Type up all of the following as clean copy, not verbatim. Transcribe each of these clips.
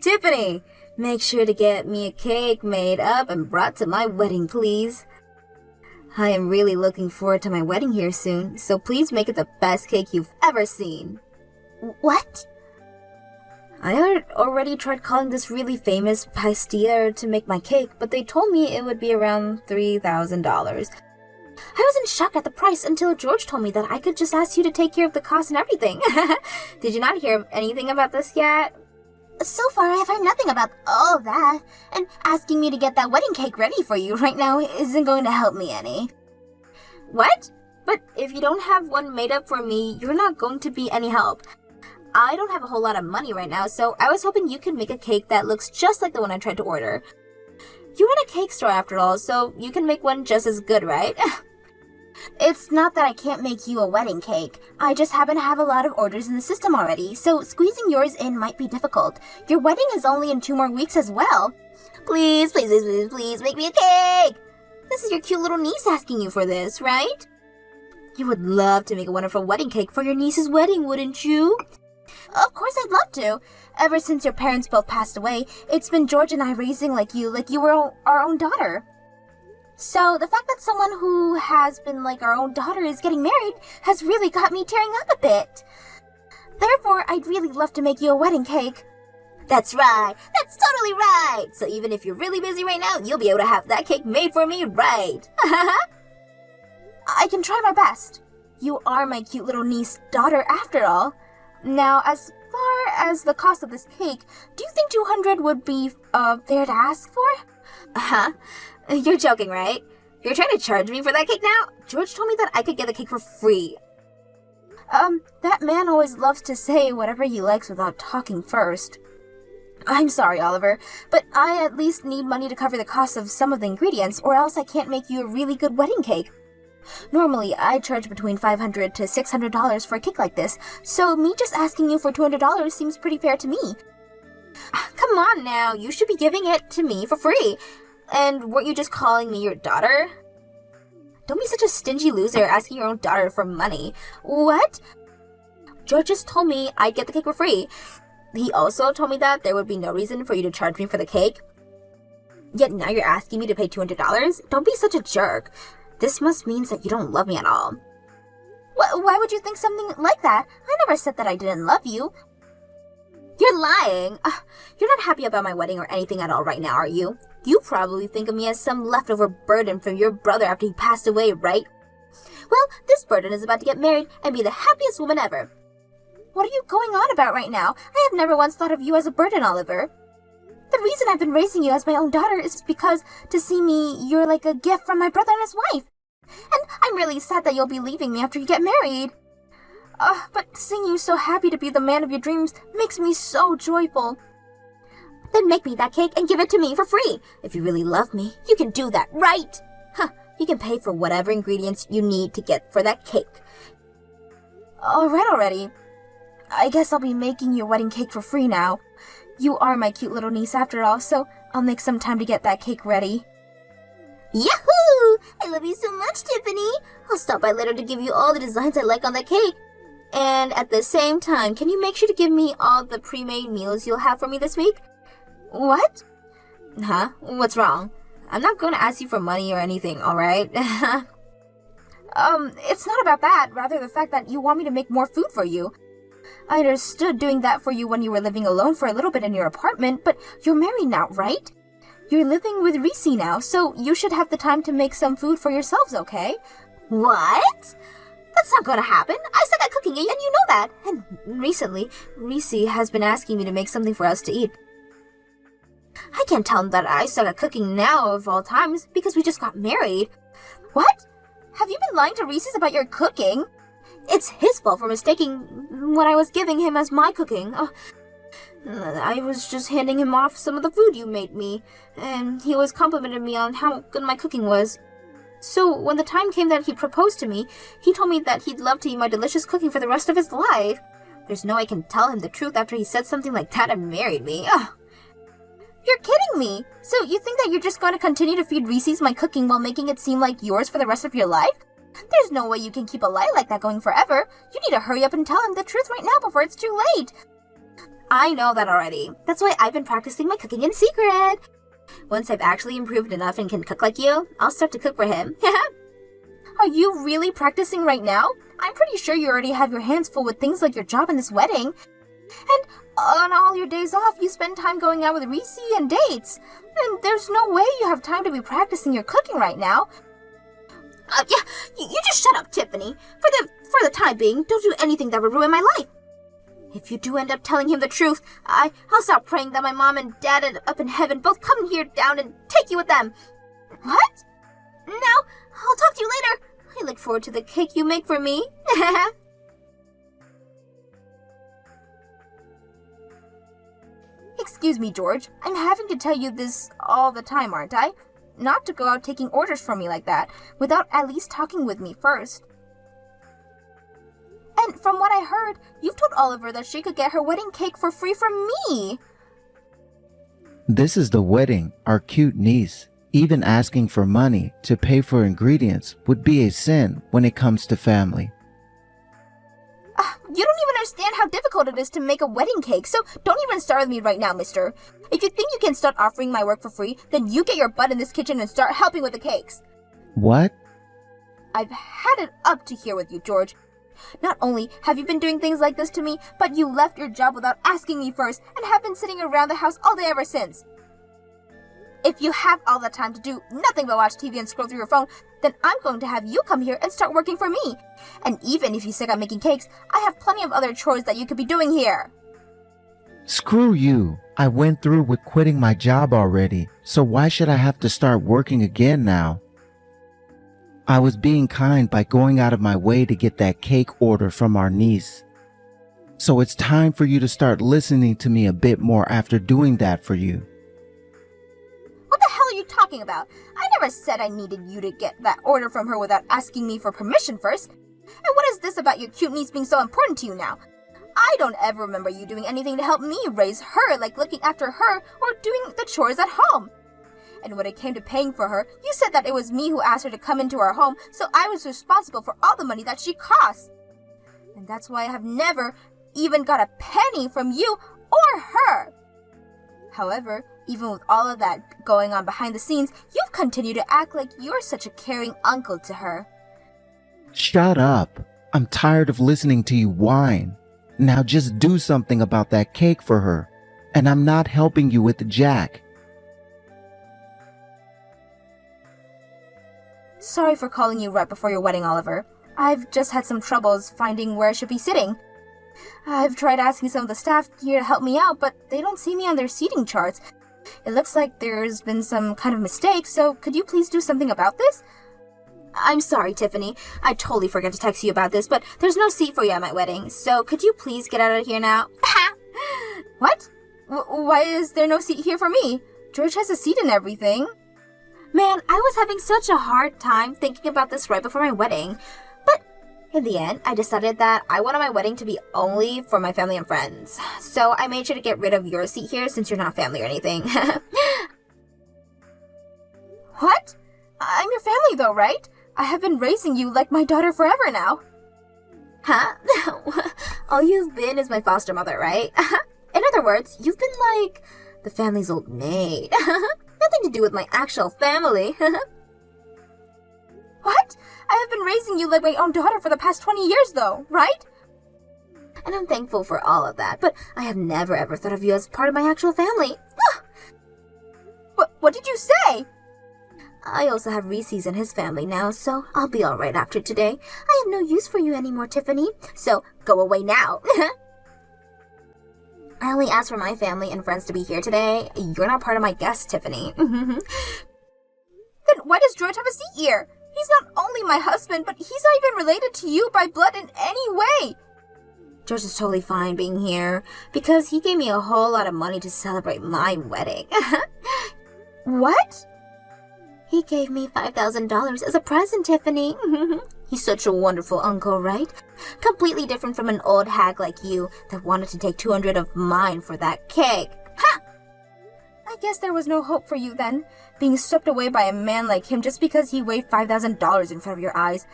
Tiffany, make sure to get me a cake made up and brought to my wedding, please. I am really looking forward to my wedding here soon, so please make it the best cake you've ever seen. What? I already tried calling this really famous pastier to make my cake, but they told me it would be around $3,000. I was in shock at the price until George told me that I could just ask you to take care of the cost and everything. Did you not hear anything about this yet? So far, I have heard nothing about all of that, and asking me to get that wedding cake ready for you right now isn't going to help me any. What? But if you don't have one made up for me, you're not going to be any help. I don't have a whole lot of money right now, so I was hoping you could make a cake that looks just like the one I tried to order. You run a cake store after all, so you can make one just as good, right? It's not that I can't make you a wedding cake. I just happen to have a lot of orders in the system already, so squeezing yours in might be difficult. Your wedding is only in 2 more weeks as well. Please, please, please, please, please make me a cake! This is your cute little niece asking you for this, right? You would love to make a wonderful wedding cake for your niece's wedding, wouldn't you? Of course I'd love to. Ever since your parents both passed away, it's been George and I raising like you were our own daughter. So the fact that someone who has been like our own daughter is getting married has really got me tearing up a bit. Therefore, I'd really love to make you a wedding cake. That's right. That's totally right. So even if you're really busy right now, you'll be able to have that cake made for me, right? I can try my best. You are my cute little niece daughter after all. Now, as far as the cost of this cake, do you think $200 would be fair to ask for? Uh-huh. You're joking, right? You're trying to charge me for that cake now? George told me that I could get the cake for free. That man always loves to say whatever he likes without talking first. I'm sorry, Oliver, but I at least need money to cover the cost of some of the ingredients, or else I can't make you a really good wedding cake. Normally, I charge between $500 to $600 for a cake like this, so me just asking you for $200 seems pretty fair to me. Come on now, you should be giving it to me for free. And weren't you just calling me your daughter? Don't be such a stingy loser asking your own daughter for money. What? George just told me I'd get the cake for free. He also told me that there would be no reason for you to charge me for the cake. Yet now you're asking me to pay $200? Don't be such a jerk. This must mean that you don't love me at all. Why would you think something like that? I never said that I didn't love you. You're lying. You're not happy about my wedding or anything at all right now, are you? You probably think of me as some leftover burden from your brother after he passed away, right? Well, this burden is about to get married and be the happiest woman ever. What are you going on about right now? I have never once thought of you as a burden, Oliver. The reason I've been raising you as my own daughter is because to see me, you're like a gift from my brother and his wife. And I'm really sad that you'll be leaving me after you get married. But seeing you so happy to be the man of your dreams makes me so joyful. Then make me that cake and give it to me for free. If you really love me, you can do that, right? You can pay for whatever ingredients you need to get for that cake. Alright already. I guess I'll be making your wedding cake for free now. You are my cute little niece after all, so I'll make some time to get that cake ready. Yahoo! I love you so much, Tiffany. I'll stop by later to give you all the designs I like on that cake. And at the same time, can you make sure to give me all the pre-made meals you'll have for me this week? What? Huh? What's wrong? I'm not going to ask you for money or anything, alright? It's not about that. Rather the fact that you want me to make more food for you. I understood doing that for you when you were living alone for a little bit in your apartment, but you're married now, right? You're living with Reese now, so you should have the time to make some food for yourselves, okay? What? That's not going to happen. I suck at cooking, and you know that. And recently, Reese has been asking me to make something for us to eat. I can't tell him that I suck at cooking now of all times because we just got married. What? Have you been lying to Reese about your cooking? It's his fault for mistaking what I was giving him as my cooking. I was just handing him off some of the food you made me, and he always complimented me on how good my cooking was. So when the time came that he proposed to me, he told me that he'd love to eat my delicious cooking for the rest of his life. There's no way I can tell him the truth after he said something like that and married me. Ugh. You're kidding me! So you think that you're just going to continue to feed Reese's my cooking while making it seem like yours for the rest of your life? There's no way you can keep a lie like that going forever. You need to hurry up and tell him the truth right now before it's too late. I know that already. That's why I've been practicing my cooking in secret. Once I've actually improved enough and can cook like you, I'll start to cook for him. Are you really practicing right now? I'm pretty sure you already have your hands full with things like your job and this wedding. And on all your days off, you spend time going out with Reese and dates. And there's no way you have time to be practicing your cooking right now. Yeah, you just shut up, Tiffany. For the time being, don't do anything that would ruin my life. If you do end up telling him the truth, I'll stop praying that my mom and dad up in heaven both come here down and take you with them. What? Now, I'll talk to you later. I look forward to the cake you make for me. Excuse me, George. I'm having to tell you this all the time, aren't I? Not to go out taking orders from me like that, without at least talking with me first. And from what I heard, you've told Oliver that she could get her wedding cake for free from me. This is the wedding, our cute niece. Even asking for money to pay for ingredients would be a sin when it comes to family. You don't even understand how difficult it is to make a wedding cake, so don't even start with me right now, mister. If you think you can start offering my work for free, then you get your butt in this kitchen and start helping with the cakes. What? I've had it up to here with you, George. Not only have you been doing things like this to me, but you left your job without asking me first and have been sitting around the house all day ever since. If you have all the time to do nothing but watch TV and scroll through your phone, then I'm going to have you come here and start working for me. And even if you stick on making cakes, I have plenty of other chores that you could be doing here. Screw you. I went through with quitting my job already, so why should I have to start working again now? I was being kind by going out of my way to get that cake order from our niece. So it's time for you to start listening to me a bit more after doing that for you. What the hell are you talking about? I never said I needed you to get that order from her without asking me for permission first. And what is this about your cute niece being so important to you now? I don't ever remember you doing anything to help me raise her, like looking after her or doing the chores at home. And when it came to paying for her, you said that it was me who asked her to come into our home, so I was responsible for all the money that she costs. And that's why I have never even got a penny from you or her. However, even with all of that going on behind the scenes, you've continued to act like you're such a caring uncle to her. Shut up. I'm tired of listening to you whine. Now just do something about that cake for her. And I'm not helping you with the jack. Sorry for calling you right before your wedding, Oliver. I've just had some troubles finding where I should be sitting. I've tried asking some of the staff here to help me out, but they don't see me on their seating charts. It looks like there's been some kind of mistake, so could you please do something about this? I'm sorry, Tiffany. I totally forgot to text you about this, but there's no seat for you at my wedding, so could you please get out of here now? What? Why is there no seat here for me? George has a seat and everything. Man, I was having such a hard time thinking about this right before my wedding. But in the end, I decided that I wanted my wedding to be only for my family and friends. So I made sure to get rid of your seat here since you're not family or anything. What? I'm your family though, right? I have been raising you like my daughter forever now. Huh? All you've been is my foster mother, right? In other words, you've been like the family's old maid. Nothing to do with my actual family. What? I have been raising you like my own daughter for the past 20 years though, right? And I'm thankful for all of that, but I have never ever thought of you as part of my actual family. What did you say? I also have Reese's and his family now, so I'll be alright after today. I have no use for you anymore, Tiffany, so go away now. I only asked for my family and friends to be here today. You're not part of my guests, Tiffany. Then why does George have a seat here? He's not only my husband, but he's not even related to you by blood in any way. George is totally fine being here because he gave me a whole lot of money to celebrate my wedding. What? He gave me $5,000 as a present, Tiffany. He's such a wonderful uncle, right? Completely different from an old hag like you that wanted to take $200 of mine for that cake. Ha! I guess there was no hope for you then, being swept away by a man like him just because he waved $5,000 in front of your eyes.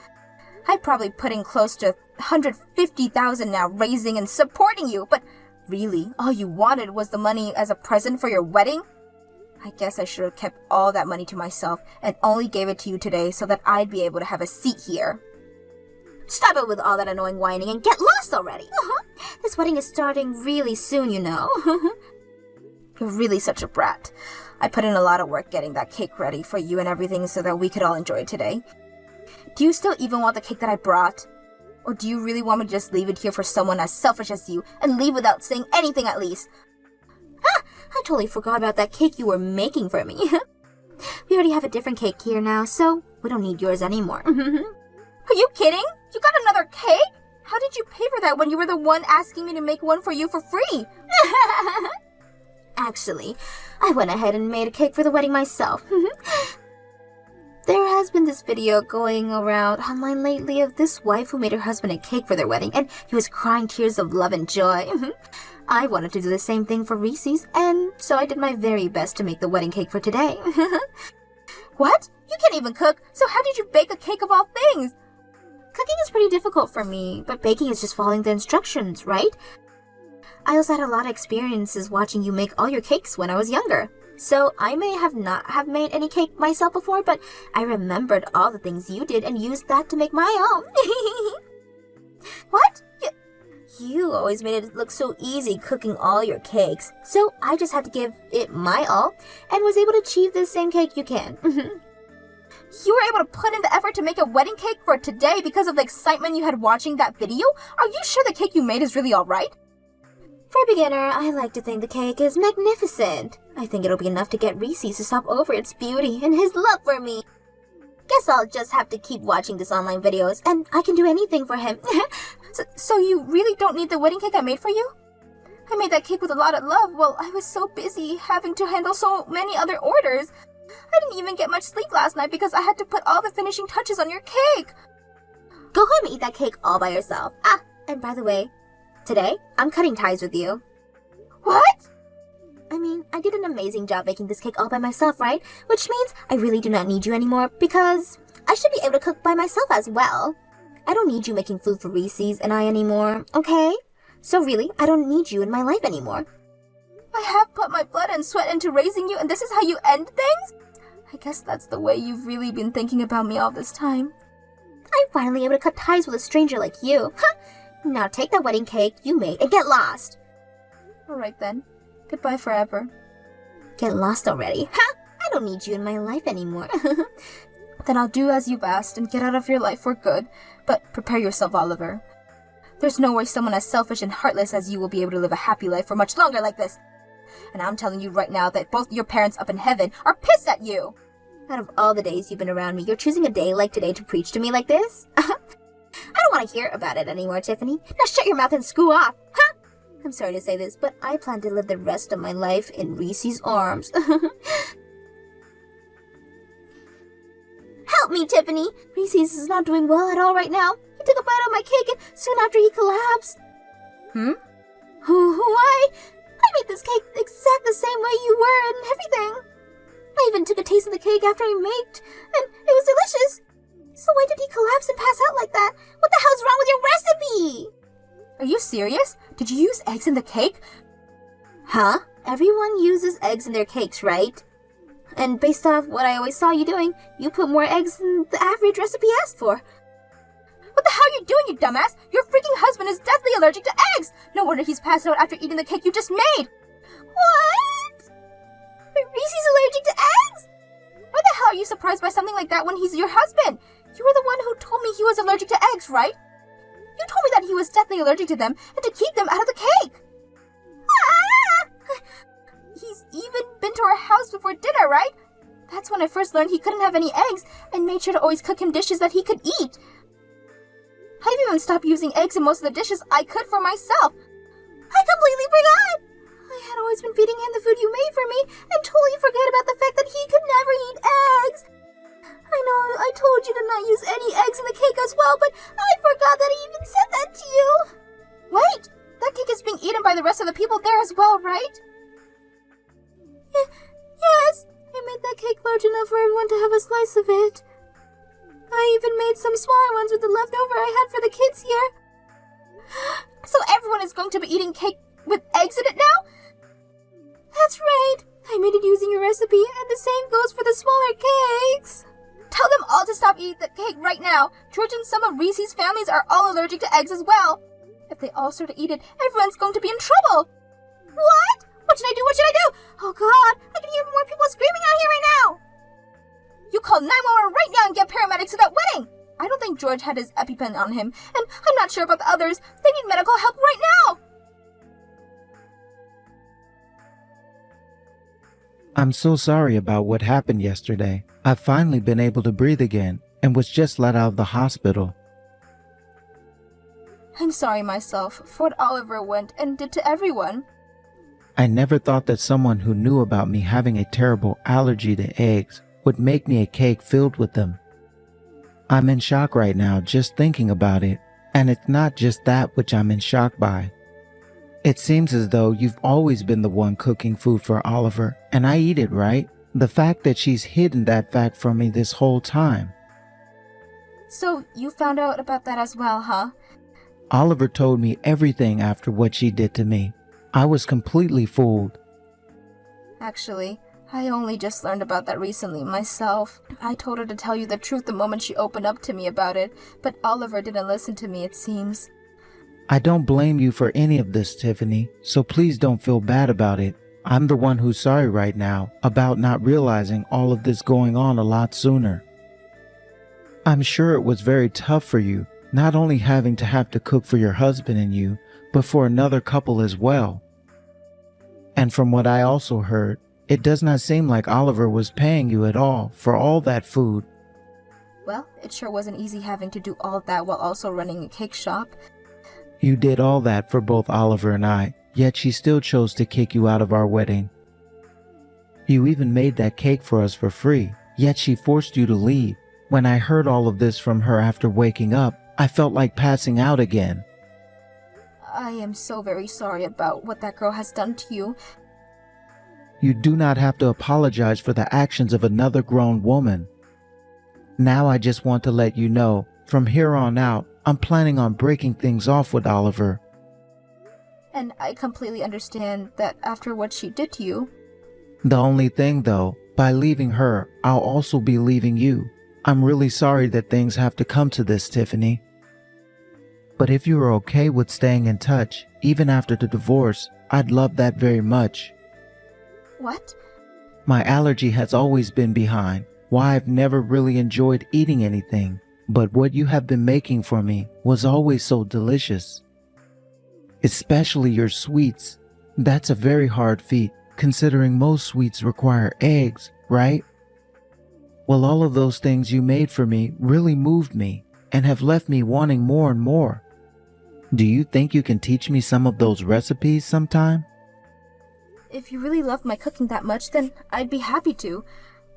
I'd probably put in close to $150,000 now raising and supporting you, but Really? All you wanted was the money as a present for your wedding? I guess I should have kept all that money to myself and only gave it to you today so that I'd be able to have a seat here. Stop it with all that annoying whining and get lost already. This wedding is starting really soon, you know. You're really such a brat. I put in a lot of work getting that cake ready for you and everything so that we could all enjoy it today. Do you still even want the cake that I brought? Or do you really want me to just leave it here for someone as selfish as you and leave without saying anything at least? I totally forgot about that cake you were making for me. We already have a different cake here now, so we don't need yours anymore. Are you kidding? You got another cake? How did you pay for that when you were the one asking me to make one for you for free? Actually, I went ahead and made a cake for the wedding myself. There has been this video going around online lately of this wife who made her husband a cake for their wedding, and he was crying tears of love and joy. I wanted to do the same thing for Reese's, and so I did my very best to make the wedding cake for today. What? You can't even cook, so how did you bake a cake of all things? Cooking is pretty difficult for me, but baking is just following the instructions, right? I also had a lot of experiences watching you make all your cakes when I was younger. So I may have not have made any cake myself before, but I remembered all the things you did and used that to make my own. What? You always made it look so easy cooking all your cakes, so I just had to give it my all and was able to achieve the same cake you can. You were able to put in the effort to make a wedding cake for today because of the excitement you had watching that video? Are you sure the cake you made is really alright? For a beginner, I like to think the cake is magnificent. I think it'll be enough to get Reese's to stop over its beauty and his love for me. Guess I'll just have to keep watching these online videos, and I can do anything for him. So you really don't need the wedding cake I made for you? I made that cake with a lot of love while I was so busy having to handle so many other orders. I didn't even get much sleep last night because I had to put all the finishing touches on your cake. Go home and eat that cake all by yourself. Ah, and by the way, today, I'm cutting ties with you. What? I mean, I did an amazing job making this cake all by myself, right? Which means I really do not need you anymore because I should be able to cook by myself as well. I don't need you making food for Reese's and I anymore, okay? So really, I don't need you in my life anymore. I have put my blood and sweat into raising you and this is how you end things? I guess that's the way you've really been thinking about me all this time. I'm finally able to cut ties with a stranger like you. Now take that wedding cake you made and get lost. Alright then. Goodbye forever. Get lost already. I don't need you in my life anymore. Then I'll do as you've asked and get out of your life for good. But prepare yourself, Oliver. There's no way someone as selfish and heartless as you will be able to live a happy life for much longer like this. And I'm telling you right now that both your parents up in heaven are pissed at you. Out of all the days you've been around me, you're choosing a day like today to preach to me like this? I don't want to hear about it anymore, Tiffany. Now shut your mouth and screw off. I'm sorry to say this, but I plan to live the rest of my life in Reese's arms. Help me, Tiffany! Reese's is not doing well at all right now. He took a bite of my cake and soon after he collapsed. Why? I made this cake exact the same way you were and everything. I even took a taste of the cake after I made, and it was delicious. So why did he collapse and pass out like that? What the hell's wrong with your recipe? Are you serious? Did you use eggs in the cake? Huh? Everyone uses eggs in their cakes, right? And based off what I always saw you doing, you put more eggs than the average recipe asked for. What the hell are you doing, you dumbass? Your freaking husband is deathly allergic to eggs! No wonder he's passed out after eating the cake you just made! What? Reese's allergic to eggs? Why the hell are you surprised by something like that when he's your husband? You were the one who told me he was allergic to eggs, right? You told me that he was deathly allergic to them and to keep them out of the cake! He's even been to our house before dinner, right? That's when I first learned he couldn't have any eggs and made sure to always cook him dishes that he could eat. I've even stopped using eggs in most of the dishes I could for myself. I completely forgot! I had always been feeding him the food you made for me and totally forget about the fact that he could never eat eggs. I know I told you to not use any eggs in the cake as well, but I forgot that I even said that to you. Wait, that cake is being eaten by the rest of the people there as well, right? Yes, I made that cake large enough for everyone to have a slice of it. I even made some smaller ones with the leftover I had for the kids here. So everyone is going to be eating cake with eggs in it now? That's right. I made it using your recipe, and the same goes for the smaller cakes. Tell them all to stop eating the cake right now. George and some of Reese's families are all allergic to eggs as well. If they all start to eat it, everyone's going to be in trouble. What? What should I do? What should I do? Oh God, I can hear more people screaming out here right now. You call 911 right now and get paramedics to that wedding. I don't think George had his EpiPen on him, and I'm not sure about the others. They need medical help right now. I'm so sorry about what happened yesterday. I've finally been able to breathe again and was just let out of the hospital. I'm sorry myself for what Oliver went and did to everyone. I never thought that someone who knew about me having a terrible allergy to eggs would make me a cake filled with them. I'm in shock right now just thinking about it, and it's not just that which I'm in shock by. It seems as though you've always been the one cooking food for Oliver, and I eat it, right? The fact that she's hidden that fact from me this whole time. So you found out about that as well, huh? Oliver told me everything after what she did to me. I was completely fooled. Actually, I only just learned about that recently myself. I told her to tell you the truth the moment she opened up to me about it, but Oliver didn't listen to me, it seems. I don't blame you for any of this, Tiffany, so please don't feel bad about it. I'm the one who's sorry right now about not realizing all of this going on a lot sooner. I'm sure it was very tough for you, not only having to have to cook for your husband and you, but for another couple as well. And from what I also heard, it does not seem like Oliver was paying you at all for all that food. Well, it sure wasn't easy having to do all that while also running a cake shop. You did all that for both Oliver and I, yet she still chose to kick you out of our wedding. You even made that cake for us for free, yet she forced you to leave. When I heard all of this from her after waking up, I felt like passing out again. I am so very sorry about what that girl has done to you. You do not have to apologize for the actions of another grown woman. Now I just want to let you know, from here on out, I'm planning on breaking things off with Oliver. And I completely understand that after what she did to you. The only thing though, by leaving her, I'll also be leaving you. I'm really sorry that things have to come to this, Tiffany. But if you are okay with staying in touch, even after the divorce, I'd love that very much. What? My allergy has always been behind, why I've never really enjoyed eating anything. But what you have been making for me was always so delicious. Especially your sweets. That's a very hard feat, considering most sweets require eggs, right? Well, all of those things you made for me really moved me and have left me wanting more and more. Do you think you can teach me some of those recipes sometime? If you really love my cooking that much, then I'd be happy to.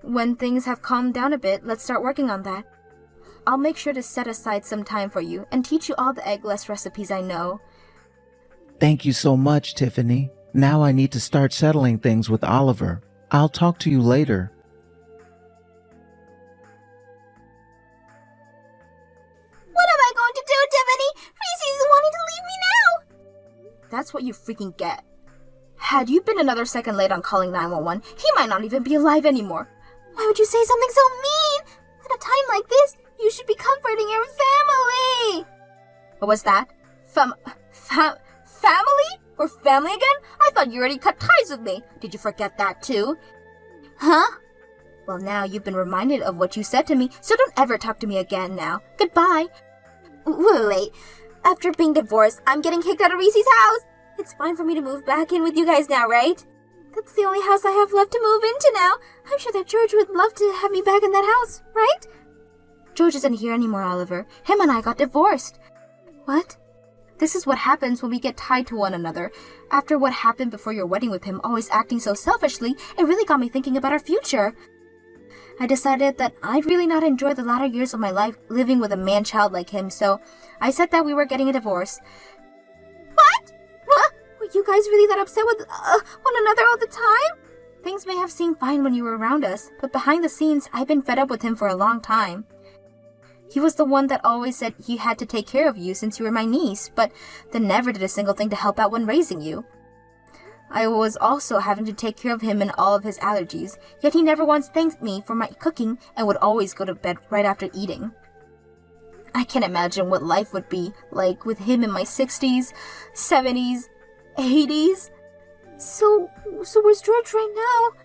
When things have calmed down a bit, let's start working on that. I'll make sure to set aside some time for you and teach you all the eggless recipes I know. Thank you so much, Tiffany. Now I need to start settling things with Oliver. I'll talk to you later. What am I going to do, Tiffany? Reese's wanting to leave me now. That's what you freaking get. Had you been another second late on calling 911, he might not even be alive anymore. Why would you say something so mean? At a time like this, you should be comforting your family. What was that? Family? We're family again? I thought you already cut ties with me. Did you forget that too? Huh? Well, now you've been reminded of what you said to me, so don't ever talk to me again now. Goodbye. Wait. After being divorced, I'm getting kicked out of Reese's house. It's fine for me to move back in with you guys now, right? That's the only house I have left to move into now. I'm sure that George would love to have me back in that house, right? George isn't here anymore, Oliver. Him and I got divorced. What? This is what happens when we get tied to one another. After what happened before your wedding with him, always acting so selfishly, it really got me thinking about our future. I decided that I'd really not enjoy the latter years of my life living with a man-child like him, so I said that we were getting a divorce. What? Were you guys really that upset with one another all the time? Things may have seemed fine when you were around us, but behind the scenes, I've been fed up with him for a long time. He was the one that always said he had to take care of you since you were my niece, but then never did a single thing to help out when raising you. I was also having to take care of him and all of his allergies, yet he never once thanked me for my cooking and would always go to bed right after eating. I can't imagine what life would be like with him in my 60s, 70s, 80s. So where's George right now?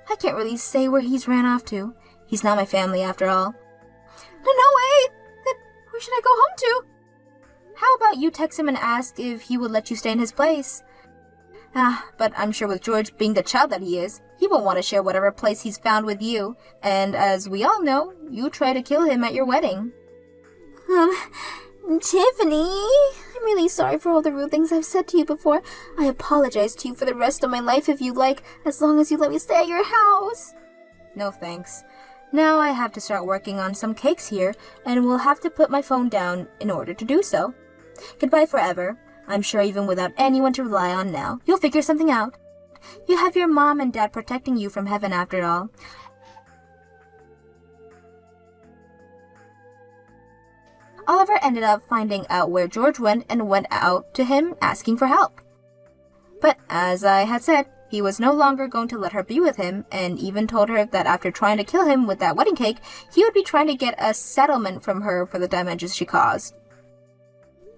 I can't really say where he's ran off to. He's not my family after all. No way! Then where should I go home to? How about you text him and ask if he would let you stay in his place? But I'm sure with George being the child that he is, he won't want to share whatever place he's found with you. And as we all know, you tried to kill him at your wedding. Tiffany, I'm really sorry for all the rude things I've said to you before. I apologize to you for the rest of my life if you like, as long as you let me stay at your house. No thanks. Now I have to start working on some cakes here, and will have to put my phone down in order to do so. Goodbye forever. I'm sure even without anyone to rely on now, you'll figure something out. You have your mom and dad protecting you from heaven after all. Oliver ended up finding out where George went and went out to him asking for help. But as I had said, he was no longer going to let her be with him, and even told her that after trying to kill him with that wedding cake, he would be trying to get a settlement from her for the damages she caused.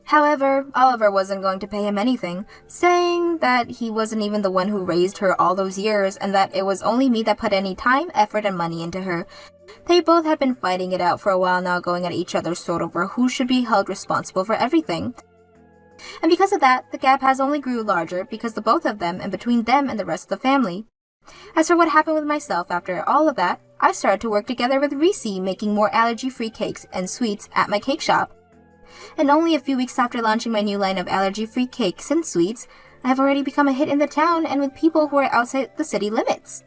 However, Oliver wasn't going to pay him anything, saying that he wasn't even the one who raised her all those years, and that it was only me that put any time, effort, and money into her. They both had been fighting it out for a while now, going at each other's throat over who should be held responsible for everything. And because of that, the gap has only grew larger because the both of them and between them and the rest of the family. As for what happened with myself after all of that, I started to work together with Reese, making more allergy-free cakes and sweets at my cake shop. And only a few weeks after launching my new line of allergy-free cakes and sweets, I have already become a hit in the town and with people who are outside the city limits.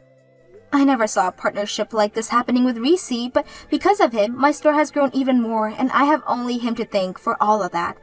I never saw a partnership like this happening with Reese, but because of him, my store has grown even more, and I have only him to thank for all of that.